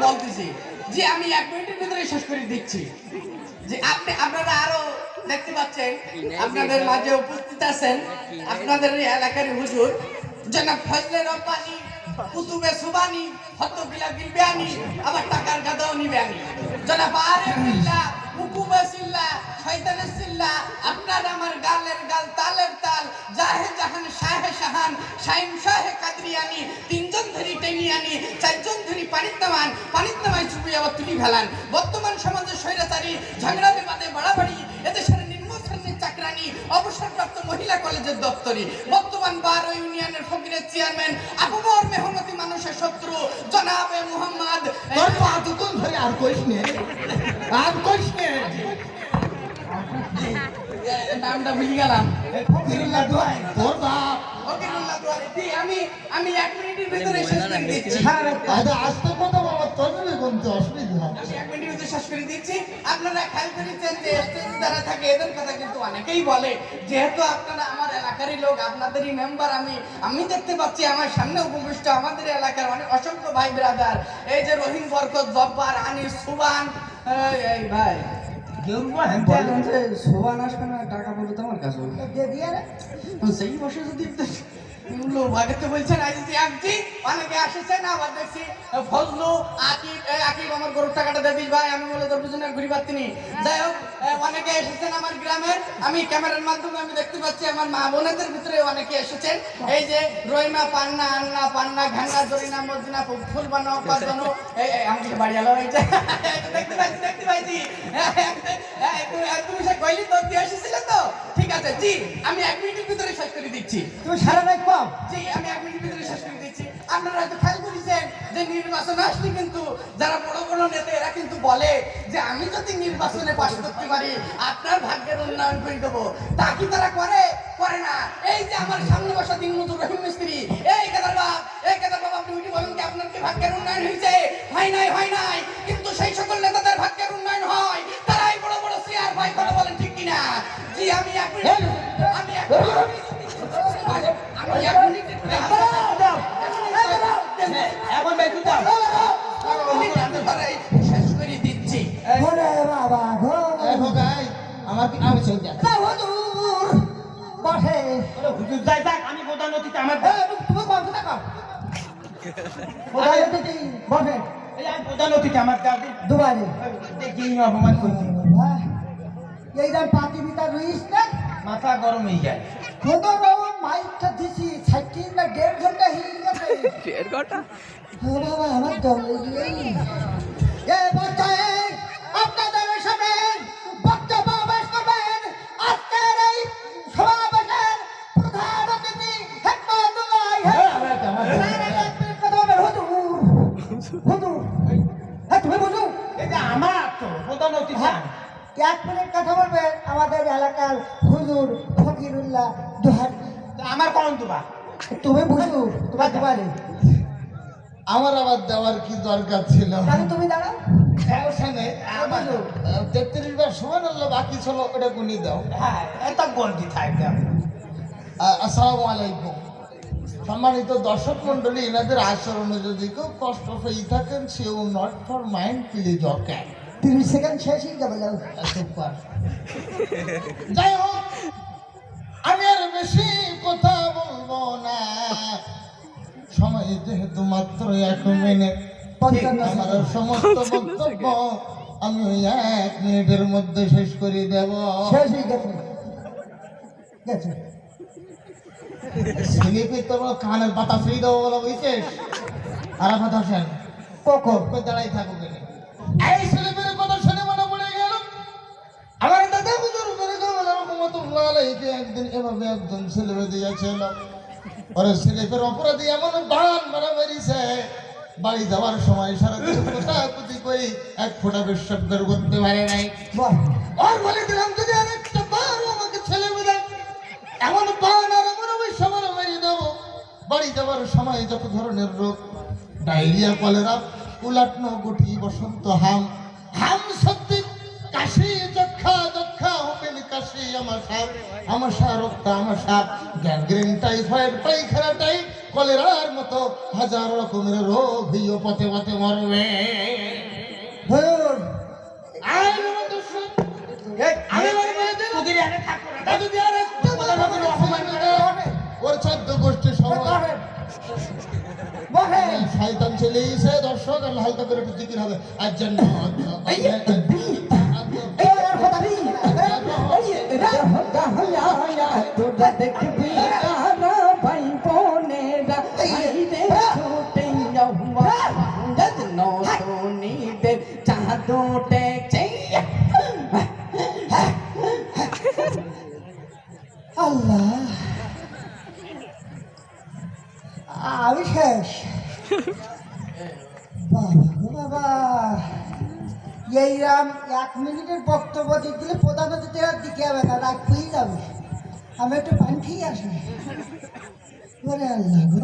বলতেছি যে আমি 1 মিনিটের ভিতরে শেষ করে দিচ্ছি। যে আপনারা আরো দেখতে পাচ্ছেন আপনাদের মাঝে উপস্থিত আছেন আপনাদের এলাকার হুজুর জনাব ফজলে রব্বানি, কুতুবে সুবানি, হতবিলা গিলবানি, আবার টাকার গাদাও নিবানি, জনাব আরিফুল্লাহ, হুকুবে সিল্লা, শয়তানের সিল্লা, আপনার আমার গালের গাল তালের তাল, জাহে জাহান শাহে শাহান, শাইম শাহে কাদরিয়ানি, 3 জন ধরি টেনিয়ানি, 4 জন ধরি পানিত নামায় চুপি আবার তুলি ফেলান। বর্তমান সমাজে স্বৈরাচারী, ঝগড়া বিবাদে বাড়াবাড়ি, এদেশের নিম্নশ্রেণীর চাকরানি, অবসরপ্রাপ্ত মহিলা কলেজের দপ্তরি, বর্তমান 12 ইউনিয়নের ফকিরের চেয়ারম্যান, আপমর মেহনতি মানুষের শত্রু জনাবে মুহাম্মদ। তোর পাতুকুন ধরে আর কইস নে, আর কইস নে। নামটা ভুলে গেলাম। ফকিরুল্লাহ দোয়াই তোর বাপ। ফকিরুল্লাহ দোয়ারি। আমি 1 মিনিটের ভিতরে শেষ করে দিচ্ছি। আরে আসতে কথা বাবা তোর কোনতে অসুবিধা হয়। আমি 1 মিনিটের ভিতরে শেষ করে দিচ্ছি। আপনারা খেয়াল করেছেন যে স্টেজে যারা থাকে এদের কথা কিন্তু অনেকেই বলে, যেহেতু আপনারা আমার এলাকারই লোক, আপনাদেরই মেম্বার, আমি দেখতে পাচ্ছি আমার সামনে উপবিষ্ট আমাদের এলাকার অনেক অসংখ্য ভাই ব্রাদার, এই যে রহিম, বরকত, জব্বার, আনিস, সুবান। এই ভাই সোবান আসবে না, টাকা পড়বে তোমার কাছে সেই বসে যদি লোক আগে তো বলছেন আইসি আসছি, অনেকে আসেছেন, আবার দেখছি ফজলু, আকিব আমার গরুর টাকাটা দিয়ে দিস ভাই, আমি বলে তোর পিছনে ঘুরি পাচ্ছিনি। যাই হোক, অনেকে এসেছেন আমার গ্রামের, আমি ক্যামেরার মাধ্যমে আমি দেখতে পাচ্ছি আমার মা বোনেদের ভিতরে অনেকে এসেছেন। এই যে রইমা, পান্না, আন্না, পান্না, ঘান্না, জরিনা, মর্জিনা, ফুলবানো, পাঁচবানো, আমাকে বাড়ি আলো হয়েছে, দেখতে পাইছি। তুমি সে কইলি তো দিয়ে এসেছিলে তো, ঠিক আছে জি, আমি 1 মিনিটের ভিতরে শেষ করে দিচ্ছি। তুই সারা রাত পাও। জি, আমি 1 মিনিটের ভিতরে শেষ করে দিচ্ছি। আপনারা হয়তো খেয়াল করেছেন যে নির্বাচন আসলে কিন্তু যারা বড় বড় নেতা এরা কিন্তু বলে যে আমি যদি নির্বাচনে পাশ করতে পারি আপনার ভাগ্যের উন্নয়ন করে দেবো। তা কি তারা করে না? এই যে আমার সামনে বসা দিনমজুর রহিম মিস্ত্রি, এই কেদার বাপ আপনি উঠে বলেন কি আপনার কি ভাগ্যের উন্নয়ন হয়েছে? হয় নাই, কিন্তু সেই সকল নেতাদের ভাগ্যের উন্নয়ন হয়, তারাই বড় বড় চেয়ার ভাই, কথা বলেন ঠিক কিনা? জি, আমি এক মিনিট এখন বেশি দাও। শেষ করে দিচ্ছি। ওরে বাবা গো। দেখো গাই, আমার কি আমি চলে যাই। না হুজুর বসে। ওরে হুজুর যাই যাক, আমি প্রধান অতিথি আমার তুমি বন্ধ থাকো। প্রধান অতিথি বসে। এই আমি প্রধান অতিথি আমার দাও দুবারে। দেখি অপমান করছি। এইটা পাতি বিতা রইস না, মাথা গরম হয়ে যায়। কোন মাইকটা দিছি 60 না 1.5 ঘন্টা হয়ে গেছে। 1.5 ঘন্টা? ও বাবা আমার দম লেগে এ বাচ্চা, আপনাদের সামনে বক্তব্য পেশ করবেন আজকের এই সমাবেশের প্রধান অতিথি হেকমতুল্লাহ। তুমি বুঝো এটা আমার তো প্রধান অতিথি। 1 মিনিট কথা বলবেন আমাদের এলাকার হুজুর ফকিরুল্লাহ দোহারি। আমার কোন দুবা তুমি বুঝো, তোমার দুবারে আমার আবার দেওয়ার কি দরকার ছিল? তুমি দাঁড়াও। আমার 33 বার সুবহানাল্লাহ, বাকি ছিল ওটা গুনি দাও। হ্যাঁ, এত গন্ডি থাকে। আসসালামু আলাইকুম। সম্মানিত দর্শক মন্ডলী, এনাদের আচরণে যদি কেউ কষ্ট পেয়ে থাকেন, সেও not for mind, please okay. 30 second শেষই যাবে। যাই হোক, আমি আর বেশি কথা বলবো না, সময় যেহেতু মাত্র 1 মিনিট। আমার সমস্ত বক্তব্য আমি ওই 1 মিনিটের মধ্যে শেষ করে দেব। স্লিপে তোমার কানের পাতা ফ্রি দেবো বলো, বুঝছিস? আর কথা শোন, কখন দাঁড়াই থাকো কেন? এই স্লিপের কথা শুনে মনে পড়ে গেল আমার দাদা হুজুর রহমাতুল্লাহ আলাইহি একদিন এভাবে একজন ছেলে দিয়েছিল। ওর স্লিপের অপরাধী এমন বান মারা মেরেছে, বাড়ি যাওয়ার সময় সারাদিন কোটাকুটি করে 1 ফোঁটা বিশ্বাস বের করতে পারে নাই। আর বলে দিলাম যদি আরেকটা বার আমাকে ছেলে মেয়ে এমন বান আর এমন অবশ্যই মেরে দেবো। বাড়ি যাওয়ার সময় যত ধরনের রোগ, ডায়রিয়া, কলেরা, উলাটনো, গুটি, বসন্ত, হাম সর্দি, কাশি, যক্ষা, হোপেন কাশি, আমাশা, রক্ত আমাশা, গ্যাংগ্রিন, টাইফয়েড, পায়খানা টাইপ, কলেরার মতো হাজার রকমের রোগ হইও পথে পথে মরবে। আই আমার দর্শক আমি বলবো যে তোদের আরে থাকো না যদি আর একটা কথা বলে অপমান করে ওর 14 গোষ্ঠী সময় বহে শয়তান ছেলে এসে দর্শক আর হালকা করে একটু জিকির হবে আর জন্য তোরা দেখবি কারা ভাই বোনেরা আইরে ছুটে যাওয়া নতুনিদের চাঁদো টেকছে আল্লাহ আমি শেষ বাবা গো বাবা এইরাম 1 মিনিটের বক্তব্য দিলে প্রধান অতিথি আর দিকে হবে না রাগ পেয়ে যাবে আমি একটু পানি খেয়ে আসি ওরে আল্লাহ গো